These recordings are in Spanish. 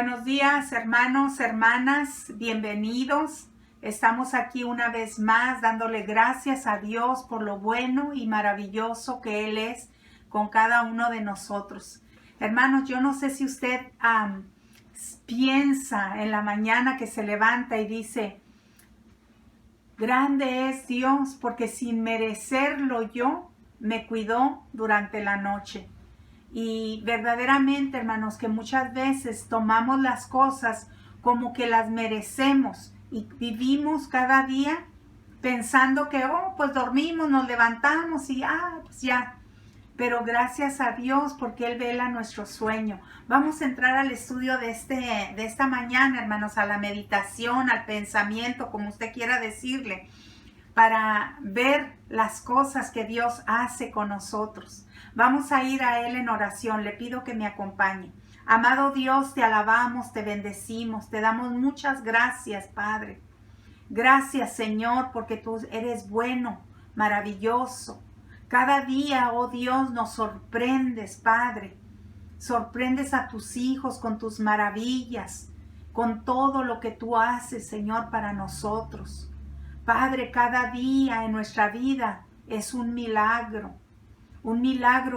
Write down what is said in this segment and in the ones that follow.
Buenos días, hermanos, hermanas, bienvenidos. Estamos aquí una vez más dándole gracias a Dios por lo bueno y maravilloso que Él es con cada uno de nosotros. Hermanos, yo no sé si usted piensa en la mañana que se levanta y dice, grande es Dios porque sin merecerlo yo me cuidó durante la noche. Y verdaderamente, hermanos, que muchas veces tomamos las cosas como que las merecemos y vivimos cada día pensando que, pues dormimos, nos levantamos y, pues ya. Pero gracias a Dios porque Él vela nuestro sueño. Vamos a entrar al estudio de esta mañana, hermanos, a la meditación, al pensamiento, como usted quiera decirle, para ver las cosas que Dios hace con nosotros. Vamos a ir a Él en oración. Le pido que me acompañe. Amado Dios, te alabamos, te bendecimos, te damos muchas gracias, Padre. Gracias, Señor, porque tú eres bueno, maravilloso. Cada día, oh Dios, nos sorprendes, Padre. Sorprendes a tus hijos con tus maravillas, con todo lo que tú haces, Señor, para nosotros. Padre, cada día en nuestra vida es un milagro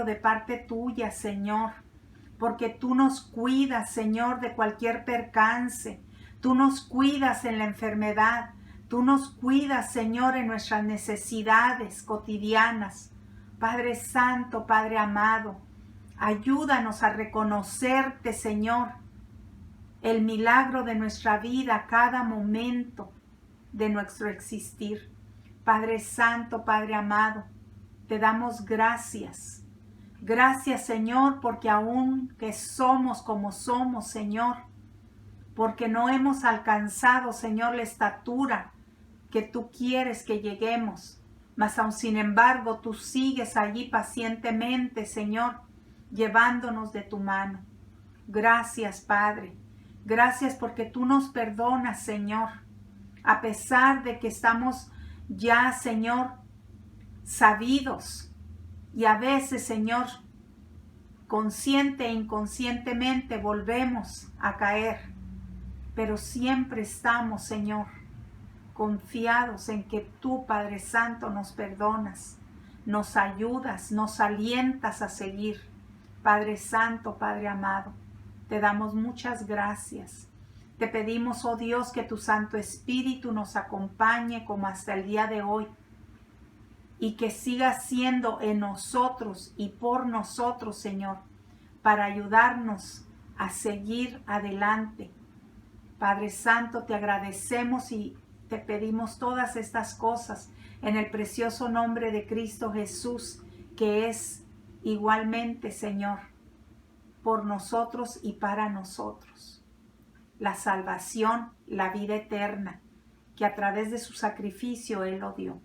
de parte tuya, Señor, porque tú nos cuidas, Señor, de cualquier percance, tú nos cuidas en la enfermedad, tú nos cuidas, Señor, en nuestras necesidades cotidianas. Padre Santo, Padre amado, ayúdanos a reconocerte, Señor, el milagro de nuestra vida a cada momento de nuestro existir. Padre Santo, Padre amado, te damos gracias. Gracias, Señor, porque aún que somos como somos, Señor, porque no hemos alcanzado, Señor, la estatura que tú quieres que lleguemos, mas aún sin embargo tú sigues allí pacientemente, Señor, llevándonos de tu mano. Gracias, Padre. Gracias porque tú nos perdonas, Señor, a pesar de que estamos ya, Señor, sabidos y a veces, Señor, consciente e inconscientemente volvemos a caer, pero siempre estamos, Señor, confiados en que tú, Padre Santo, nos perdonas, nos ayudas, nos alientas a seguir. Padre Santo, Padre amado, te damos muchas gracias. Te pedimos, oh Dios, que tu Santo Espíritu nos acompañe como hasta el día de hoy y que siga siendo en nosotros y por nosotros, Señor, para ayudarnos a seguir adelante. Padre Santo, te agradecemos y te pedimos todas estas cosas en el precioso nombre de Cristo Jesús, que es igualmente, Señor, por nosotros y para nosotros. La salvación, la vida eterna, que a través de su sacrificio Él lo dio.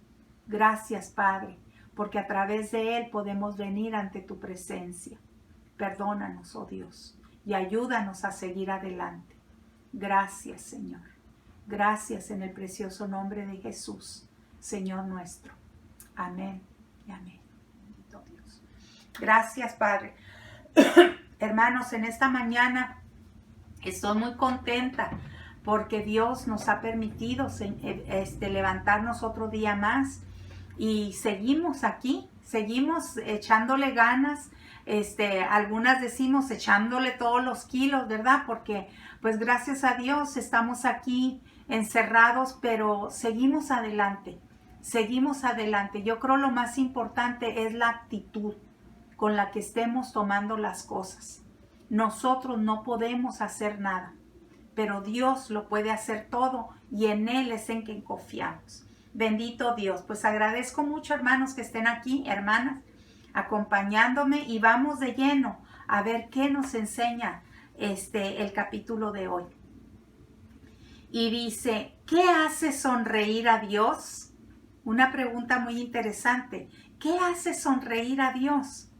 Gracias, Padre, porque a través de Él podemos venir ante tu presencia. Perdónanos, oh Dios, y ayúdanos a seguir adelante. Gracias, Señor. Gracias en el precioso nombre de Jesús, Señor nuestro. Amén y amén. Bendito Dios. Gracias, Padre. Hermanos, en esta mañana estoy muy contenta porque Dios nos ha permitido levantarnos otro día más y seguimos aquí, seguimos echándole ganas. Algunas decimos echándole todos los kilos, ¿verdad? Porque pues gracias a Dios estamos aquí encerrados, pero seguimos adelante, seguimos adelante. Yo creo lo más importante es la actitud con la que estemos tomando las cosas. Nosotros no podemos hacer nada, pero Dios lo puede hacer todo y en Él es en quien confiamos. Bendito Dios. Pues agradezco mucho, hermanos, que estén aquí, hermanas, acompañándome y vamos de lleno a ver qué nos enseña el capítulo de hoy. Y dice, ¿qué hace sonreír a Dios? Una pregunta muy interesante. ¿Qué hace sonreír a Dios?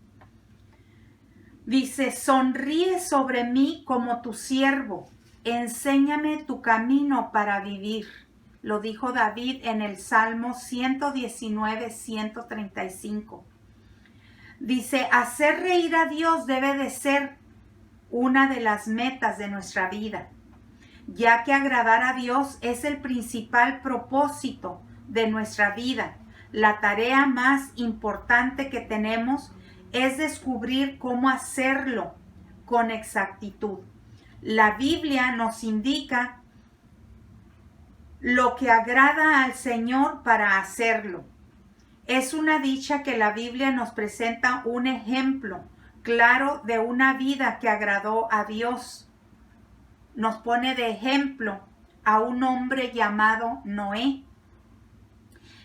Dice, sonríe sobre mí como tu siervo, enséñame tu camino para vivir. Lo dijo David en el Salmo 119, 135. Dice, hacer reír a Dios debe de ser una de las metas de nuestra vida, ya que agradar a Dios es el principal propósito de nuestra vida. La tarea más importante que tenemos es descubrir cómo hacerlo con exactitud. La Biblia nos indica lo que agrada al Señor para hacerlo. Es una dicha que la Biblia nos presenta un ejemplo claro de una vida que agradó a Dios. Nos pone de ejemplo a un hombre llamado Noé.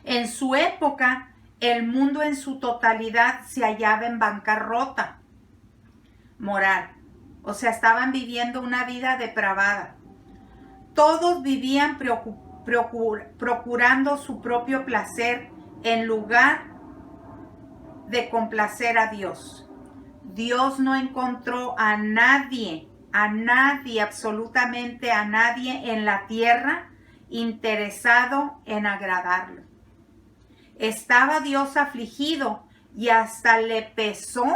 En su época, el mundo en su totalidad se hallaba en bancarrota moral. O sea, estaban viviendo una vida depravada. Todos vivían procurando su propio placer en lugar de complacer a Dios. Dios no encontró a nadie, absolutamente a nadie en la tierra interesado en agradarlo. Estaba Dios afligido y hasta le pesó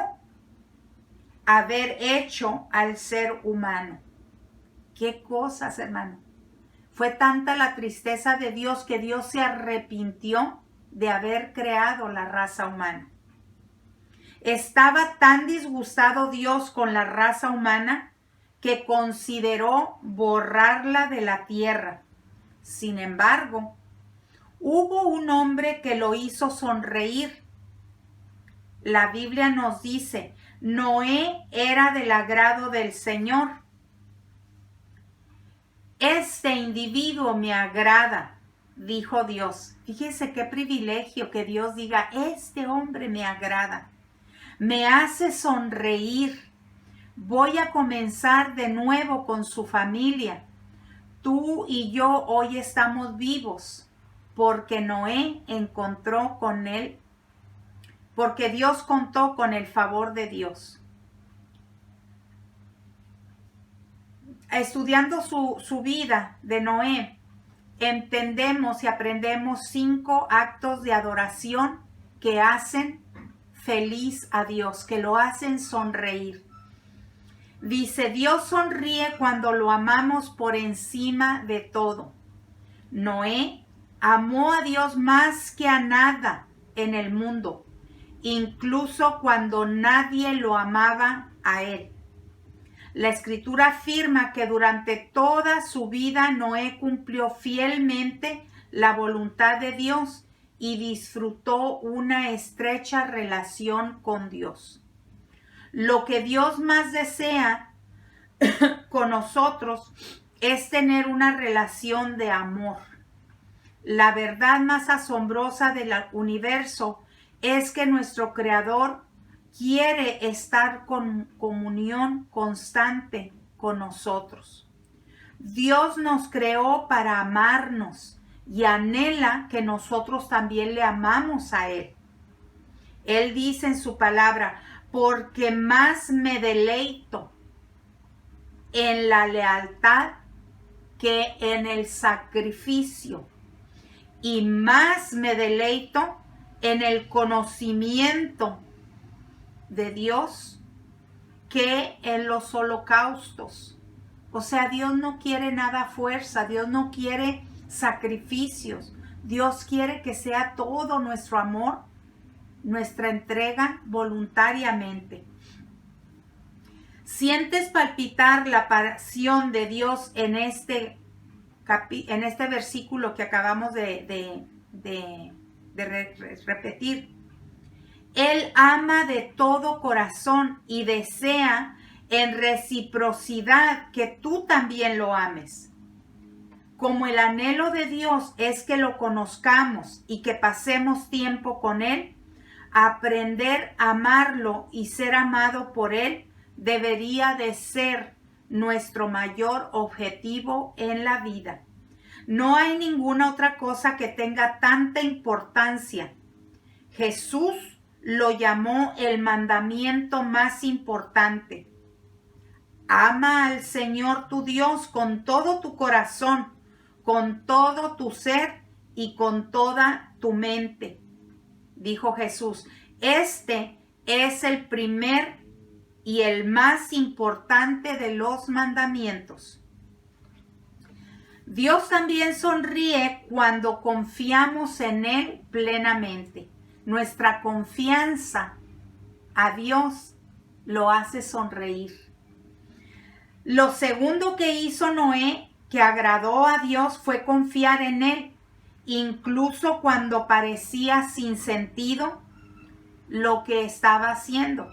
haber hecho al ser humano. ¿Qué cosas, hermano? Fue tanta la tristeza de Dios que Dios se arrepintió de haber creado la raza humana. Estaba tan disgustado Dios con la raza humana que consideró borrarla de la tierra. Sin embargo, hubo un hombre que lo hizo sonreír. La Biblia nos dice, Noé era del agrado del Señor. Este individuo me agrada, dijo Dios. Fíjese qué privilegio que Dios diga, este hombre me agrada. Me hace sonreír. Voy a comenzar de nuevo con su familia. Tú y yo hoy estamos vivos porque Noé encontró con él, porque Dios contó con el favor de Dios. Estudiando su vida de Noé, entendemos y aprendemos 5 actos de adoración que hacen feliz a Dios, que lo hacen sonreír. Dice, Dios sonríe cuando lo amamos por encima de todo. Noé amó a Dios más que a nada en el mundo, incluso cuando nadie lo amaba a él. La Escritura afirma que durante toda su vida Noé cumplió fielmente la voluntad de Dios y disfrutó una estrecha relación con Dios. Lo que Dios más desea con nosotros es tener una relación de amor. La verdad más asombrosa del universo es que nuestro Creador quiere estar con comunión constante con nosotros. Dios nos creó para amarnos y anhela que nosotros también le amamos a Él. Él dice en su palabra, porque más me deleito en la lealtad que en el sacrificio, y más me deleito en el conocimiento de Dios que en los holocaustos. O sea, Dios no quiere nada a fuerza, Dios no quiere sacrificios, Dios quiere que sea todo nuestro amor, nuestra entrega voluntariamente. ¿Sientes palpitar la pasión de Dios en este versículo que acabamos de repetir? Él ama de todo corazón y desea en reciprocidad que tú también lo ames. Como el anhelo de Dios es que lo conozcamos y que pasemos tiempo con Él, aprender a amarlo y ser amado por Él debería de ser nuestro mayor objetivo en la vida. No hay ninguna otra cosa que tenga tanta importancia. Jesús lo llamó el mandamiento más importante. Ama al Señor tu Dios con todo tu corazón, con todo tu ser y con toda tu mente. Dijo Jesús, este es el primer y el más importante de los mandamientos. Dios también sonríe cuando confiamos en Él plenamente. Nuestra confianza a Dios lo hace sonreír. Lo segundo que hizo Noé, que agradó a Dios, fue confiar en Él, incluso cuando parecía sin sentido lo que estaba haciendo.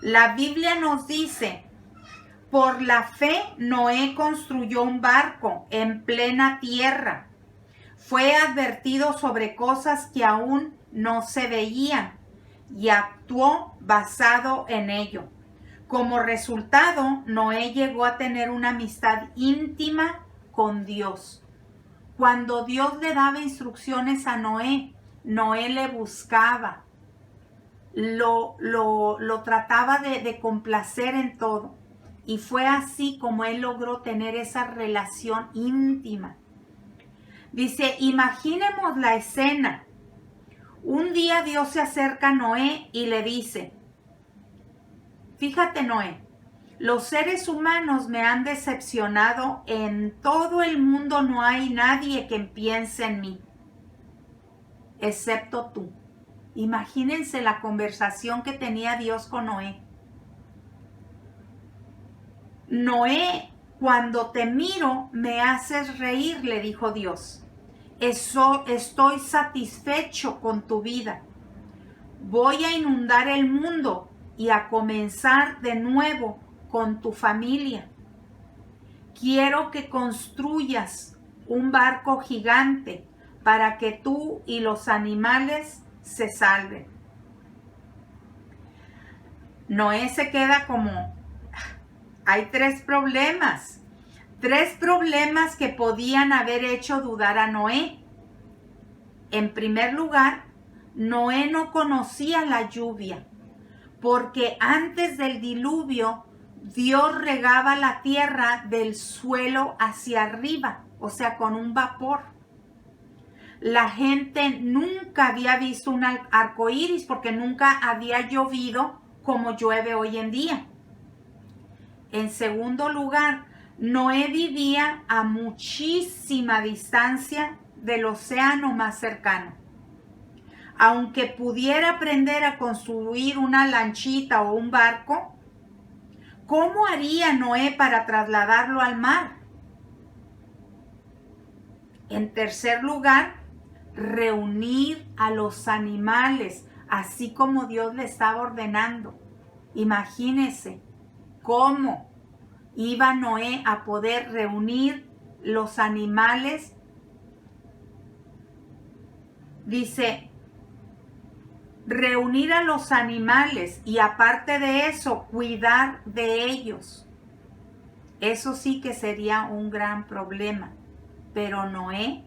La Biblia nos dice: por la fe Noé construyó un barco en plena tierra. Fue advertido sobre cosas que aún no se veían y actuó basado en ello. Como resultado, Noé llegó a tener una amistad íntima con Dios. Cuando Dios le daba instrucciones a Noé, Noé le buscaba, lo trataba de complacer en todo. Y fue así como él logró tener esa relación íntima. Dice, imaginemos la escena. Un día Dios se acerca a Noé y le dice: fíjate, Noé, los seres humanos me han decepcionado. En todo el mundo no hay nadie que piense en mí, excepto tú. Imagínense la conversación que tenía Dios con Noé. Noé, cuando te miro, me haces reír, le dijo Dios. Estoy satisfecho con tu vida. Voy a inundar el mundo y a comenzar de nuevo con tu familia. Quiero que construyas un barco gigante para que tú y los animales se salven. Noé se queda como... Hay tres problemas que podían haber hecho dudar a Noé. En primer lugar, Noé no conocía la lluvia, porque antes del diluvio, Dios regaba la tierra del suelo hacia arriba, o sea, con un vapor. La gente nunca había visto un arco iris porque nunca había llovido como llueve hoy en día. En segundo lugar, Noé vivía a muchísima distancia del océano más cercano. Aunque pudiera aprender a construir una lanchita o un barco, ¿cómo haría Noé para trasladarlo al mar? En tercer lugar, reunir a los animales, así como Dios le estaba ordenando. Imagínense cómo iba Noé a poder reunir los animales. Dice, reunir a los animales y aparte de eso, cuidar de ellos. Eso sí que sería un gran problema. Pero Noé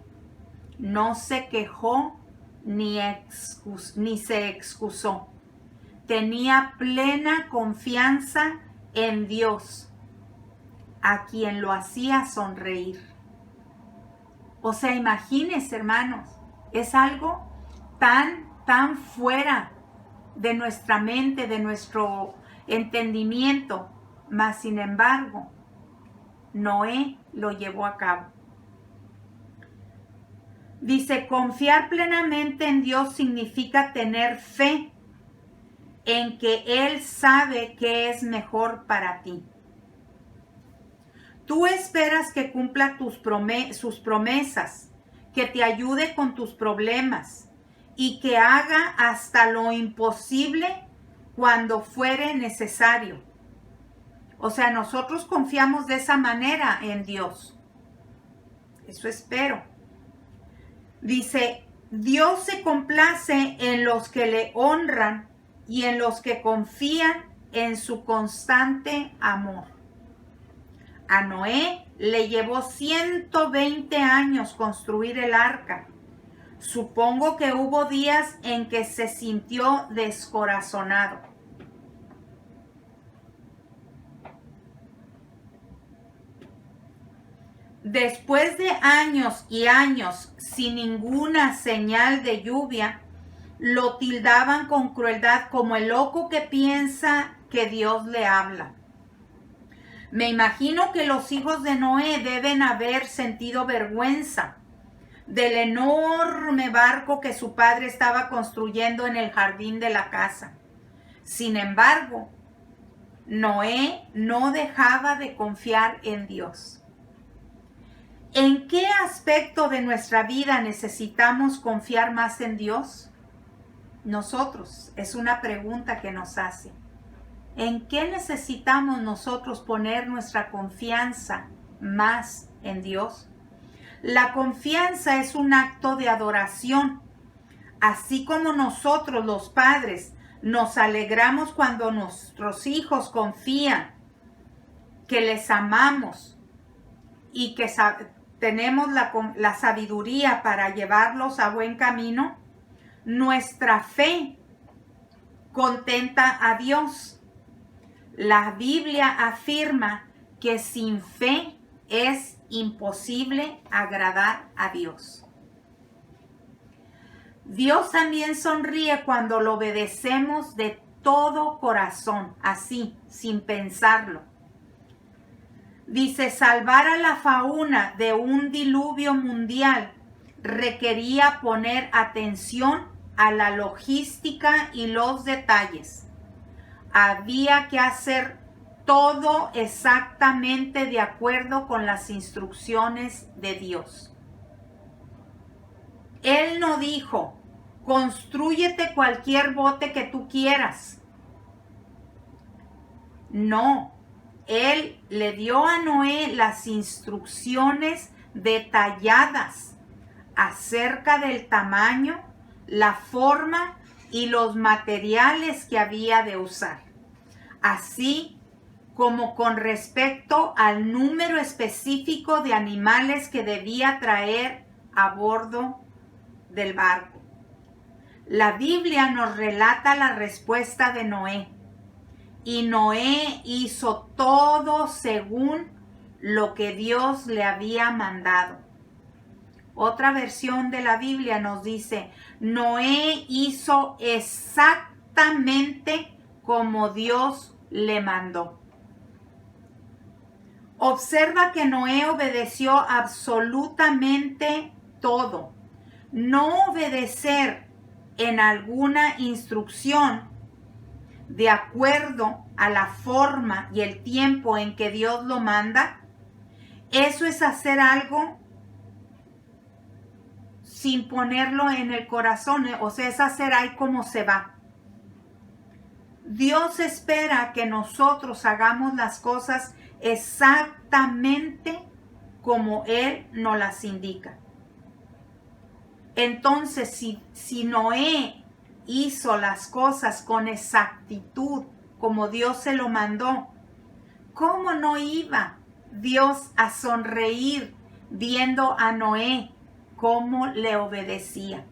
no se quejó ni se excusó. Tenía plena confianza en Dios, a quien lo hacía sonreír. O sea, imagínense, hermanos, es algo tan fuera de nuestra mente, de nuestro entendimiento, mas sin embargo, Noé lo llevó a cabo. Dice, confiar plenamente en Dios significa tener fe en que Él sabe qué es mejor para ti. Tú esperas que cumpla sus promesas, que te ayude con tus problemas y que haga hasta lo imposible cuando fuere necesario. O sea, nosotros confiamos de esa manera en Dios. Eso espero. Dice, Dios se complace en los que le honran y en los que confían en su constante amor. A Noé le llevó 120 años construir el arca. Supongo que hubo días en que se sintió descorazonado. Después de años y años sin ninguna señal de lluvia, lo tildaban con crueldad como el loco que piensa que Dios le habla. Me imagino que los hijos de Noé deben haber sentido vergüenza del enorme barco que su padre estaba construyendo en el jardín de la casa. Sin embargo, Noé no dejaba de confiar en Dios. ¿En qué aspecto de nuestra vida necesitamos confiar más en Dios? Nosotros, es una pregunta que nos hace. ¿En qué necesitamos nosotros poner nuestra confianza más en Dios? La confianza es un acto de adoración. Así como nosotros los padres nos alegramos cuando nuestros hijos confían que les amamos y que tenemos la sabiduría para llevarlos a buen camino, nuestra fe contenta a Dios. La Biblia afirma que sin fe es imposible agradar a Dios. Dios también sonríe cuando lo obedecemos de todo corazón, así, sin pensarlo. Dice, salvar a la fauna de un diluvio mundial requería poner atención a la logística y los detalles. Había que hacer todo exactamente de acuerdo con las instrucciones de Dios. Él no dijo, constrúyete cualquier bote que tú quieras. No, Él le dio a Noé las instrucciones detalladas acerca del tamaño, la forma y los materiales que había de usar, así como con respecto al número específico de animales que debía traer a bordo del barco. La Biblia nos relata la respuesta de Noé, y Noé hizo todo según lo que Dios le había mandado. Otra versión de la Biblia nos dice, Noé hizo exactamente como Dios le mandó. Observa que Noé obedeció absolutamente todo. No obedecer en alguna instrucción de acuerdo a la forma y el tiempo en que Dios lo manda, eso es hacer algo sin ponerlo en el corazón, o sea, es hacer ahí como se va. Dios espera que nosotros hagamos las cosas exactamente como Él nos las indica. Entonces, si Noé hizo las cosas con exactitud, como Dios se lo mandó, ¿cómo no iba Dios a sonreír viendo a Noé cómo le obedecía?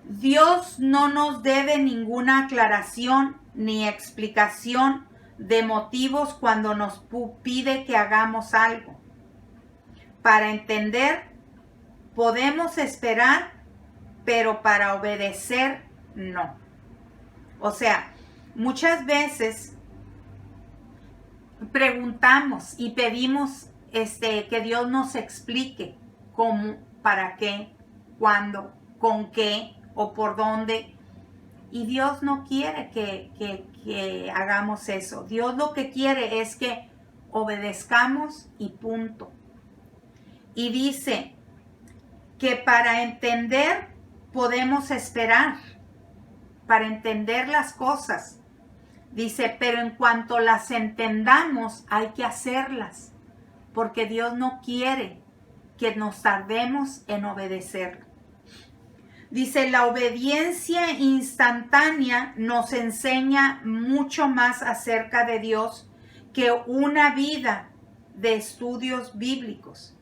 Dios no nos debe ninguna aclaración ni explicación de motivos cuando nos pide que hagamos algo. Para entender, podemos esperar, pero para obedecer, no. O sea, muchas veces preguntamos y pedimos que Dios nos explique cómo, para qué, cuándo, con qué o por dónde. Y Dios no quiere que hagamos eso. Dios lo que quiere es que obedezcamos y punto. Y dice que para entender podemos esperar, para entender las cosas. Dice, pero en cuanto las entendamos hay que hacerlas, porque Dios no quiere que nos tardemos en obedecer. Dice, la obediencia instantánea nos enseña mucho más acerca de Dios que una vida de estudios bíblicos.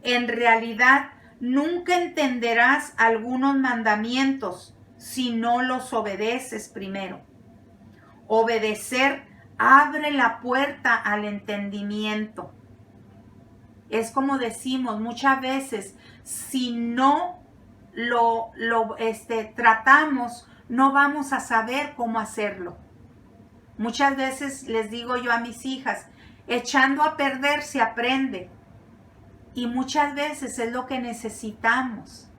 En realidad, nunca entenderás algunos mandamientos si no los obedeces primero. Obedecer abre la puerta al entendimiento. Es como decimos muchas veces, si no lo tratamos, no vamos a saber cómo hacerlo. Muchas veces les digo yo a mis hijas, echando a perder se aprende. Y muchas veces es lo que necesitamos.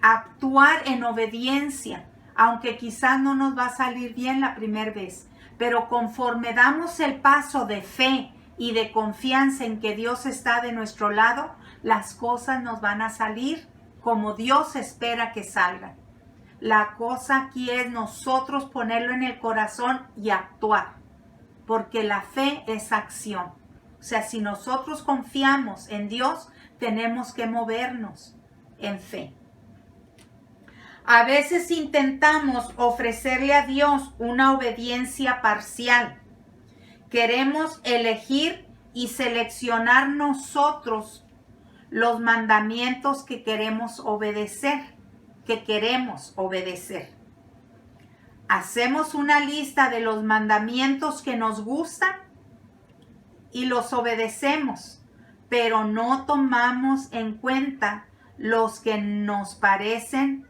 Actuar en obediencia, aunque quizás no nos va a salir bien la primera vez. Pero conforme damos el paso de fe y de confianza en que Dios está de nuestro lado, las cosas nos van a salir como Dios espera que salgan. La cosa aquí es nosotros ponerlo en el corazón y actuar, porque la fe es acción. O sea, si nosotros confiamos en Dios, tenemos que movernos en fe. A veces intentamos ofrecerle a Dios una obediencia parcial. Queremos elegir y seleccionar nosotros los mandamientos que queremos obedecer. Hacemos una lista de los mandamientos que nos gustan y los obedecemos, pero no tomamos en cuenta los que nos parecen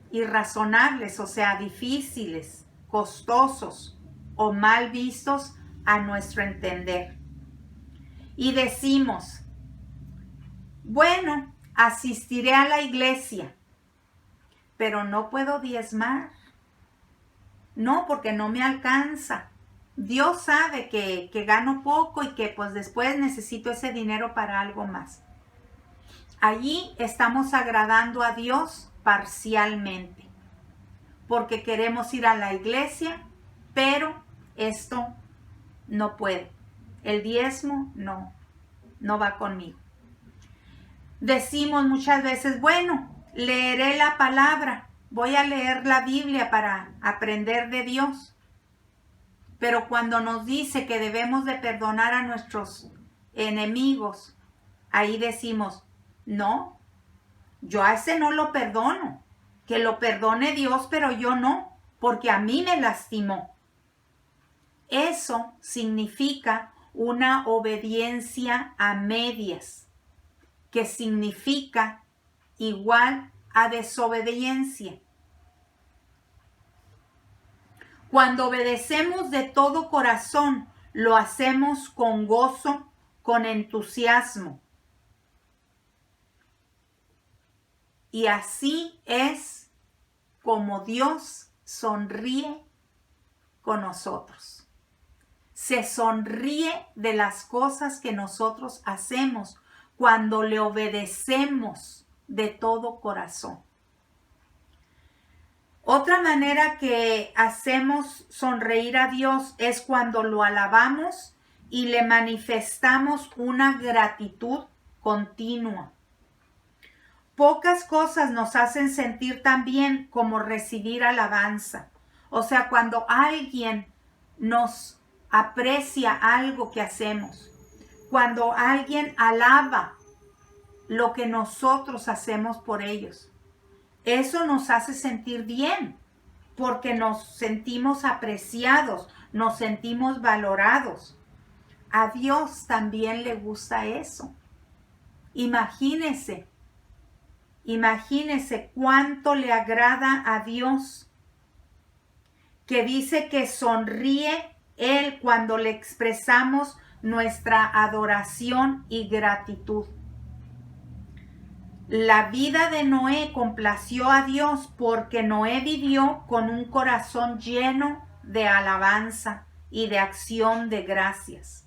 irrazonables, o sea, difíciles, costosos o mal vistos a nuestro entender. Y decimos, bueno, asistiré a la iglesia, pero no puedo diezmar. No, porque no me alcanza. Dios sabe que gano poco y que pues después necesito ese dinero para algo más. Allí estamos agradando a Dios parcialmente, porque queremos ir a la iglesia, pero esto no puede. El diezmo no va conmigo. Decimos muchas veces, bueno, leeré la palabra, voy a leer la Biblia para aprender de Dios. Pero cuando nos dice que debemos de perdonar a nuestros enemigos, ahí decimos, no, yo a ese no lo perdono, que lo perdone Dios, pero yo no, porque a mí me lastimó. Eso significa una obediencia a medias, que significa igual a desobediencia. Cuando obedecemos de todo corazón, lo hacemos con gozo, con entusiasmo. Y así es como Dios sonríe con nosotros. Se sonríe de las cosas que nosotros hacemos cuando le obedecemos de todo corazón. Otra manera que hacemos sonreír a Dios es cuando lo alabamos y le manifestamos una gratitud continua. Pocas cosas nos hacen sentir tan bien como recibir alabanza. O sea, cuando alguien nos aprecia algo que hacemos, cuando alguien alaba lo que nosotros hacemos por ellos. Eso nos hace sentir bien, porque nos sentimos apreciados, nos sentimos valorados. A Dios también le gusta eso. Imagínese cuánto le agrada a Dios, que dice que sonríe Él cuando le expresamos nuestra adoración y gratitud. La vida de Noé complació a Dios porque Noé vivió con un corazón lleno de alabanza y de acción de gracias.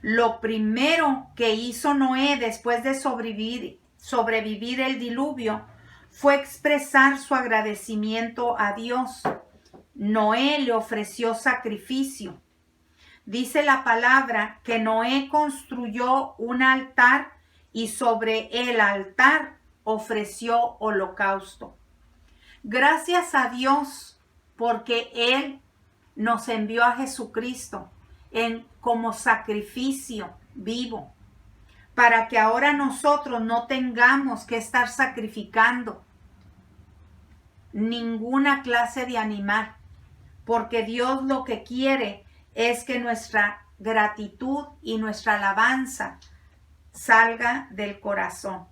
Lo primero que hizo Noé después de sobrevivir el diluvio fue expresar su agradecimiento a Dios. Noé le ofreció sacrificio. Dice la palabra que Noé construyó un altar y sobre el altar ofreció holocausto. Gracias a Dios porque Él nos envió a Jesucristo como sacrificio vivo, para que ahora nosotros no tengamos que estar sacrificando ninguna clase de animal, porque Dios lo que quiere es que nuestra gratitud y nuestra alabanza salga del corazón.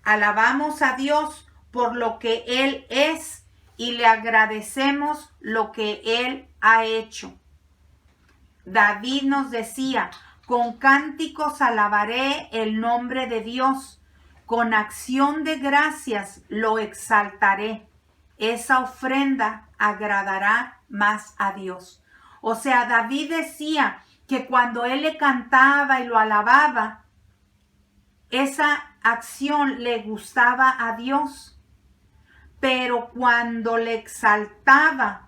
Alabamos a Dios por lo que Él es y le agradecemos lo que Él ha hecho. David nos decía, con cánticos alabaré el nombre de Dios, con acción de gracias lo exaltaré. Esa ofrenda agradará más a Dios. O sea, David decía que cuando él le cantaba y lo alababa, esa acción le gustaba a Dios. Pero cuando le exaltaba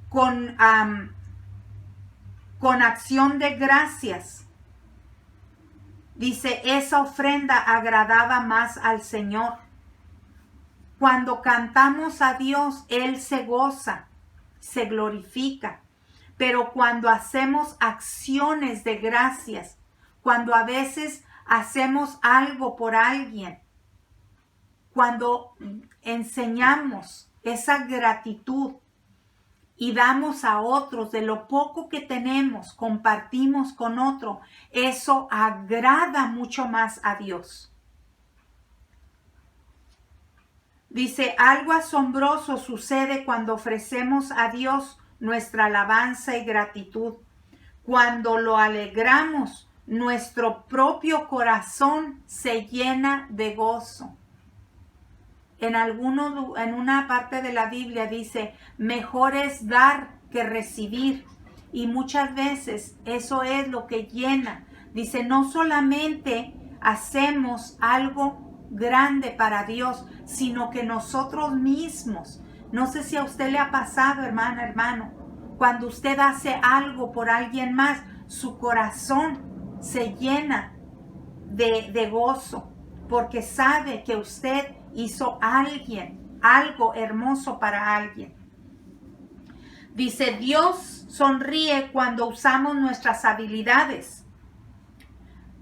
con acción de gracias, dice, esa ofrenda agradaba más al Señor. Cuando cantamos a Dios, Él se goza, se glorifica. Pero cuando hacemos acciones de gracias, cuando a veces hacemos algo por alguien, cuando enseñamos esa gratitud y damos a otros de lo poco que tenemos, compartimos con otro, eso agrada mucho más a Dios. Dice, algo asombroso sucede cuando ofrecemos a Dios nuestra alabanza y gratitud. Cuando lo alegramos, nuestro propio corazón se llena de gozo. En una parte de la Biblia dice, mejor es dar que recibir. Y muchas veces eso es lo que llena. Dice, no solamente hacemos algo grande para Dios, sino que nosotros mismos, no sé si a usted le ha pasado, hermana, hermano, cuando usted hace algo por alguien más, su corazón se llena de gozo, porque sabe que usted hizo algo hermoso para alguien. Dice, Dios sonríe cuando usamos nuestras habilidades.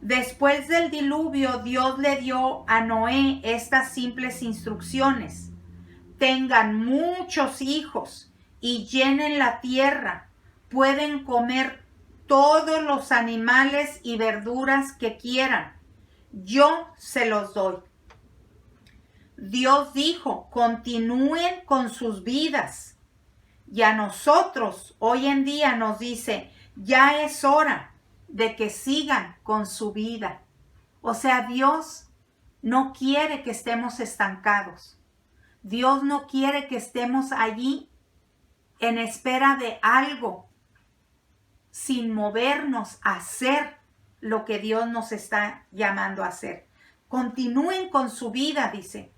Después del diluvio, Dios le dio a Noé estas simples instrucciones. Tengan muchos hijos y llenen la tierra. Pueden comer todos los animales y verduras que quieran. Yo se los doy. Dios dijo, continúen con sus vidas. Y a nosotros hoy en día nos dice, ya es hora de que sigan con su vida. O sea, Dios no quiere que estemos estancados. Dios no quiere que estemos allí en espera de algo, sin movernos a hacer lo que Dios nos está llamando a hacer. Continúen con su vida, dice.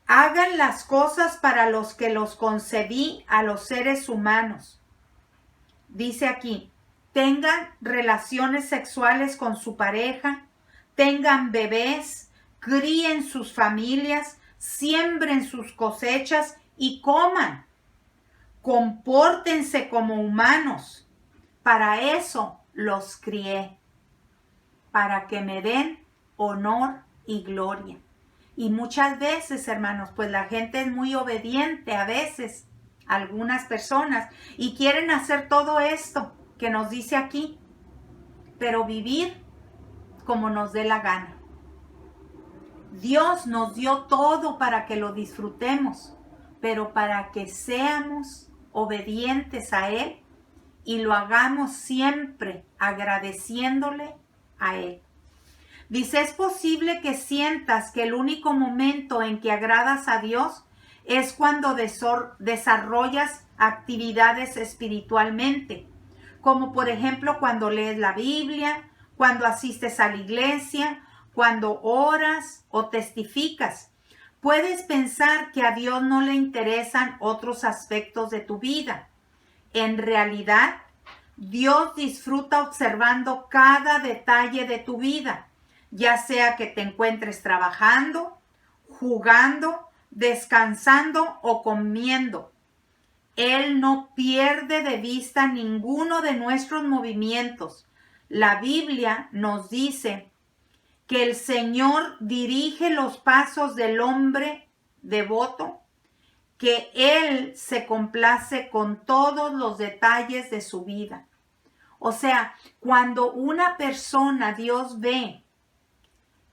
Hagan las cosas para los que los concedí a los seres humanos. Dice aquí, tengan relaciones sexuales con su pareja, tengan bebés, críen sus familias, siembren sus cosechas y coman. Compórtense como humanos. Para eso los crié, para que me den honor y gloria. Y muchas veces, hermanos, pues la gente es muy obediente a veces, algunas personas, y quieren hacer todo esto que nos dice aquí, pero vivir como nos dé la gana. Dios nos dio todo para que lo disfrutemos, pero para que seamos obedientes a Él y lo hagamos siempre agradeciéndole a Él. Dice, es posible que sientas que el único momento en que agradas a Dios es cuando desarrollas actividades espiritualmente, como por ejemplo cuando lees la Biblia, cuando asistes a la iglesia, cuando oras o testificas. Puedes pensar que a Dios no le interesan otros aspectos de tu vida. En realidad, Dios disfruta observando cada detalle de tu vida, ya sea que te encuentres trabajando, jugando, descansando o comiendo. Él no pierde de vista ninguno de nuestros movimientos. La Biblia nos dice que el Señor dirige los pasos del hombre devoto, que Él se complace con todos los detalles de su vida. O sea, cuando una persona, Dios ve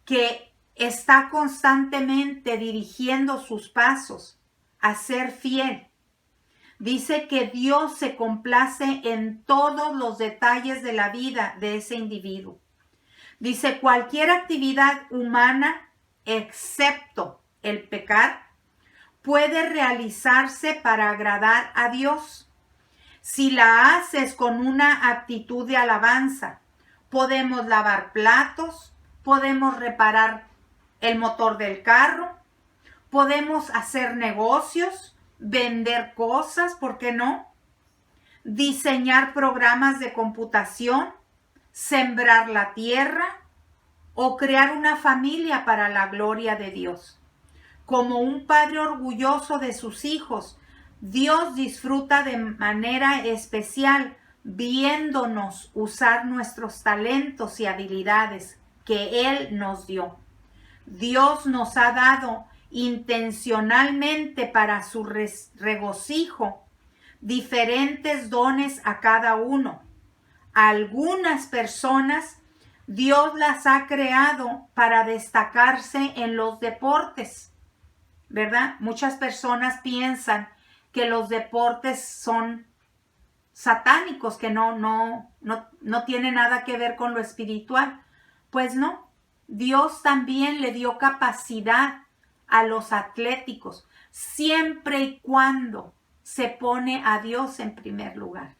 que está constantemente dirigiendo sus pasos a ser fiel. Dice que Dios se complace en todos los detalles de la vida de ese individuo. Dice, cualquier actividad humana, excepto el pecar, puede realizarse para agradar a Dios. Si la haces con una actitud de alabanza, podemos lavar platos, podemos reparar el motor del carro, podemos hacer negocios, vender cosas, ¿por qué no? Diseñar programas de computación, sembrar la tierra o crear una familia para la gloria de Dios. Como un padre orgulloso de sus hijos, Dios disfruta de manera especial viéndonos usar nuestros talentos y habilidades que Él nos dio. Dios nos ha dado intencionalmente para su regocijo diferentes dones a cada uno. Algunas personas Dios las ha creado para destacarse en los deportes, ¿verdad? Muchas personas piensan que los deportes son satánicos, que no tienen nada que ver con lo espiritual. Pues no, Dios también le dio capacidad a los atléticos, siempre y cuando se pone a Dios en primer lugar.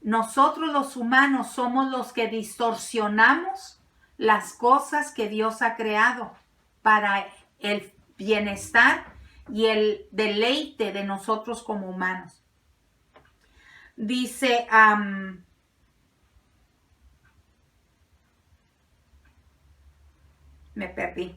Nosotros los humanos somos los que distorsionamos las cosas que Dios ha creado para el bienestar y el deleite de nosotros como humanos. Dice, me perdí.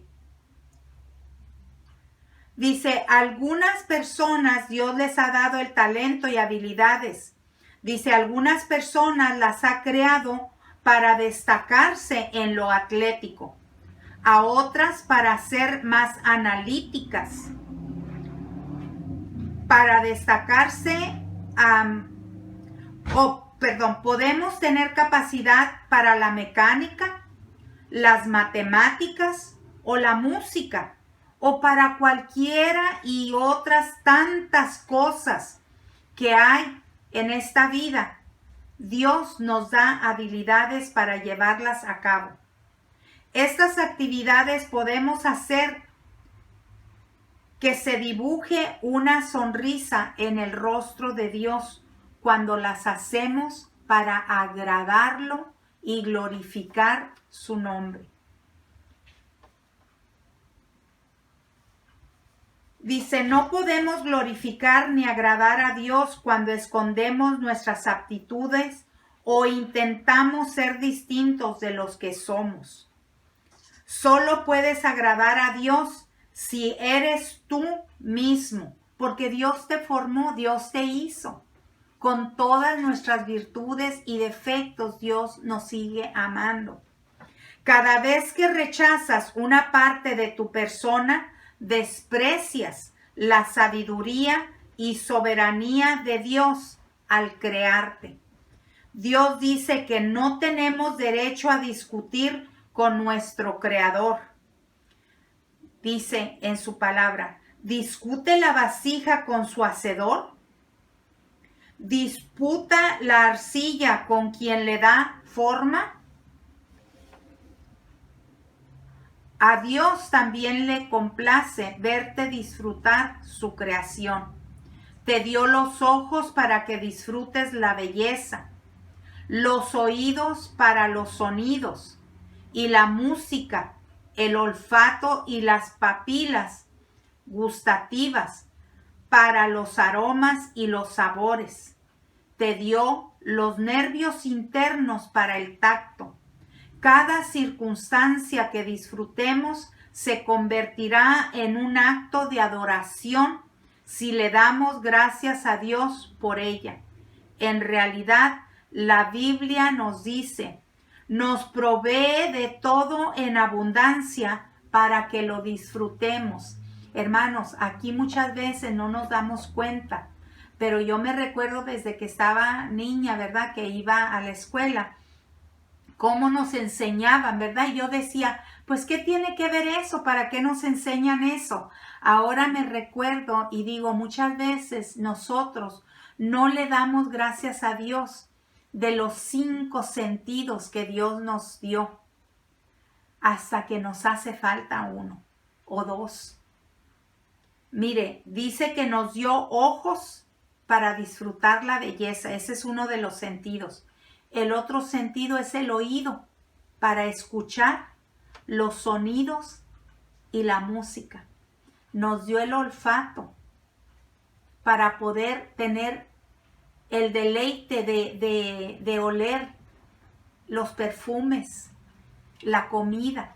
Dice, algunas personas Dios les ha dado el talento y habilidades. Dice, algunas personas las ha creado para destacarse en lo atlético, a otras para ser más analíticas, para destacarse, podemos tener capacidad para la mecánica, las matemáticas o la música, o para cualquiera y otras tantas cosas que hay en esta vida. Dios nos da habilidades para llevarlas a cabo. Estas actividades podemos hacer que se dibuje una sonrisa en el rostro de Dios cuando las hacemos para agradarlo y glorificar su nombre. Dice, no podemos glorificar ni agradar a Dios cuando escondemos nuestras aptitudes o intentamos ser distintos de los que somos. Solo puedes agradar a Dios si eres tú mismo, porque Dios te formó, Dios te hizo. Con todas nuestras virtudes y defectos, Dios nos sigue amando. Cada vez que rechazas una parte de tu persona, desprecias la sabiduría y soberanía de Dios al crearte. Dios dice que no tenemos derecho a discutir con nuestro Creador. Dice en su palabra, ¿discute la vasija con su hacedor? ¿Disputa la arcilla con quien le da forma? A Dios también le complace verte disfrutar su creación. Te dio los ojos para que disfrutes la belleza, los oídos para los sonidos, y la música, el olfato y las papilas gustativas para los aromas y los sabores. Te dio los nervios internos para el tacto. Cada circunstancia que disfrutemos se convertirá en un acto de adoración si le damos gracias a Dios por ella. En realidad, la Biblia nos dice, nos provee de todo en abundancia para que lo disfrutemos. Hermanos, aquí muchas veces no nos damos cuenta, pero yo me recuerdo desde que estaba niña, ¿verdad? Que iba a la escuela, cómo nos enseñaban, ¿verdad? Y yo decía, Pues, ¿qué tiene que ver eso? ¿Para qué nos enseñan eso? Ahora me recuerdo y digo, muchas veces nosotros no le damos gracias a Dios de los 5 sentidos que Dios nos dio hasta que nos hace falta 1 o 2. Mire, dice que nos dio ojos para disfrutar la belleza. Ese es uno de los sentidos. El otro sentido es el oído para escuchar los sonidos y la música. Nos dio el olfato para poder tener el deleite de oler los perfumes, la comida.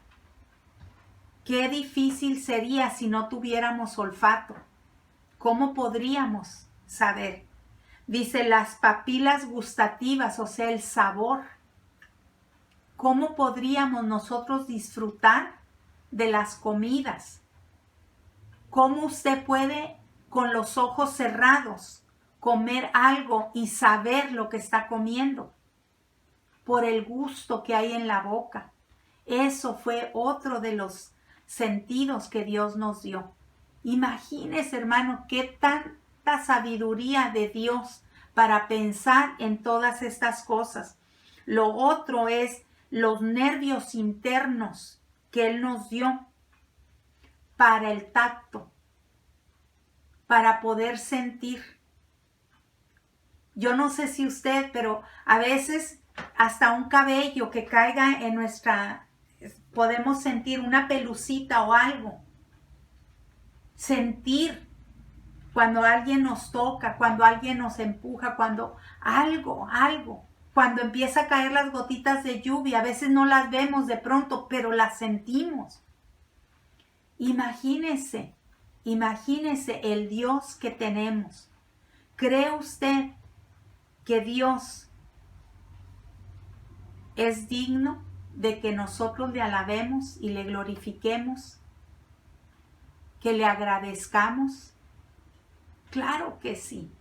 Qué difícil sería si no tuviéramos olfato. ¿Cómo podríamos saber? Dice las papilas gustativas, o sea, el sabor. ¿Cómo podríamos nosotros disfrutar de las comidas? ¿Cómo usted puede con los ojos cerrados comer algo y saber lo que está comiendo? Por el gusto que hay en la boca. Eso fue otro de los sentidos que Dios nos dio. Imagínese, hermano, qué tanta sabiduría de Dios para pensar en todas estas cosas. Lo otro es los nervios internos que Él nos dio para el tacto, para poder sentir. Yo no sé si usted, pero a veces hasta un cabello que caiga en podemos sentir una pelucita o algo. Sentir cuando alguien nos toca, cuando alguien nos empuja, cuando algo. Cuando empieza a caer las gotitas de lluvia, a veces no las vemos de pronto, pero las sentimos. Imagínese el Dios que tenemos. ¿Cree usted que Dios es digno de que nosotros le alabemos y le glorifiquemos? ¿Que le agradezcamos? Claro que sí.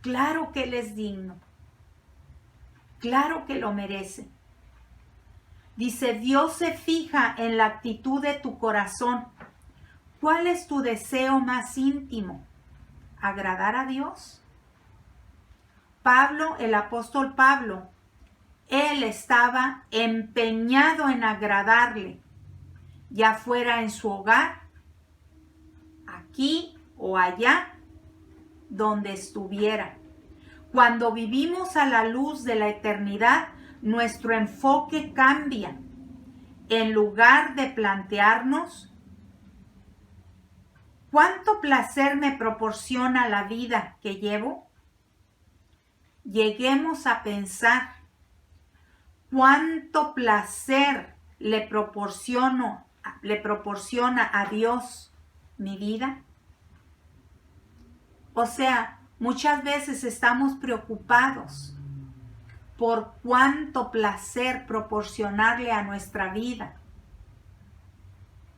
Claro que Él es digno. Claro que lo merece. Dice, Dios se fija en la actitud de tu corazón. ¿Cuál es tu deseo más íntimo? ¿Agradar a Dios? Pablo, el apóstol Pablo, él estaba empeñado en agradarle, ya fuera en su hogar, aquí o allá, donde estuviera. Cuando vivimos a la luz de la eternidad, nuestro enfoque cambia. En lugar de plantearnos, ¿cuánto placer me proporciona la vida que llevo? Lleguemos a pensar, ¿cuánto placer le proporciona a Dios mi vida? O sea, muchas veces estamos preocupados por cuánto placer proporcionarle a nuestra vida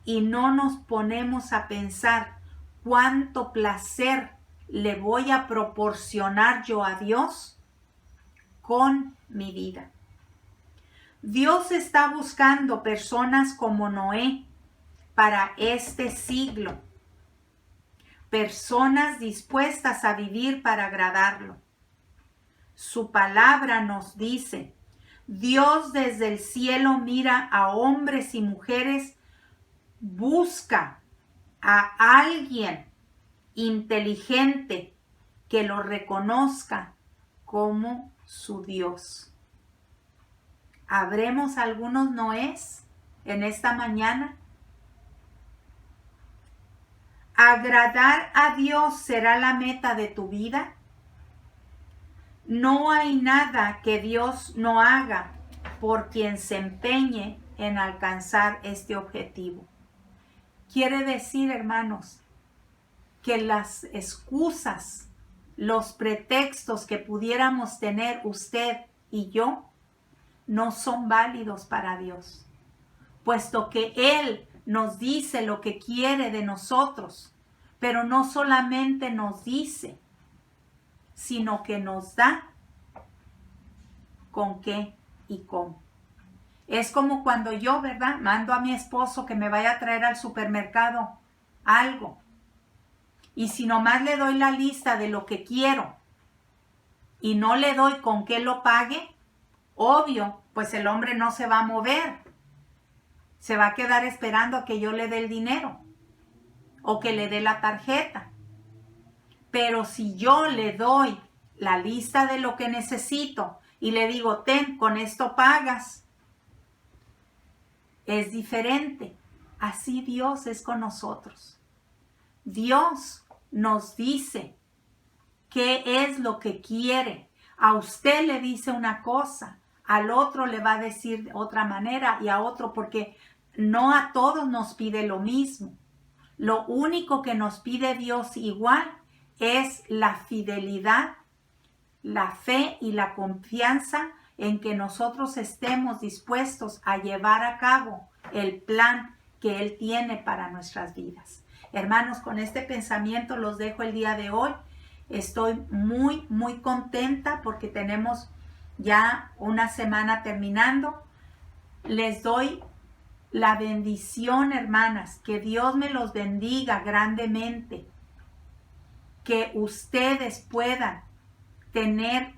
y no nos ponemos a pensar cuánto placer le voy a proporcionar yo a Dios con mi vida. Dios está buscando personas como Noé para este siglo, personas dispuestas a vivir para agradarlo. Su palabra nos dice, Dios desde el cielo mira a hombres y mujeres, busca a alguien inteligente que lo reconozca como su Dios. ¿Habremos algunos Noés en esta mañana? ¿Agradar a Dios será la meta de tu vida? No hay nada que Dios no haga por quien se empeñe en alcanzar este objetivo. Quiere decir, hermanos, que las excusas, los pretextos que pudiéramos tener usted y yo, no son válidos para Dios, puesto que Él nos dice lo que quiere de nosotros, pero no solamente nos dice, sino que nos da con qué y cómo. Es como cuando yo, ¿verdad? Mando a mi esposo que me vaya a traer al supermercado algo. Y si nomás le doy la lista de lo que quiero y no le doy con qué lo pague, obvio, pues el hombre no se va a mover. Se va a quedar esperando a que yo le dé el dinero o que le dé la tarjeta. Pero si yo le doy la lista de lo que necesito y le digo, ten, con esto pagas, es diferente. Así Dios es con nosotros. Dios nos dice qué es lo que quiere. A usted le dice una cosa, al otro le va a decir de otra manera y a otro, porque no a todos nos pide lo mismo. Lo único que nos pide Dios igual es la fidelidad, la fe y la confianza en que nosotros estemos dispuestos a llevar a cabo el plan que Él tiene para nuestras vidas. Hermanos, con este pensamiento los dejo el día de hoy. Estoy muy, muy contenta porque tenemos ya una semana terminando. Les doy la bendición, hermanas, que Dios me los bendiga grandemente, que ustedes puedan tener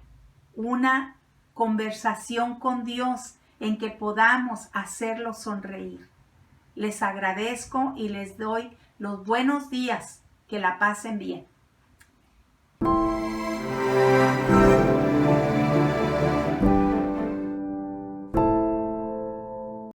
una conversación con Dios en que podamos hacerlos sonreír. Les agradezco y les doy los buenos días. Que la pasen bien.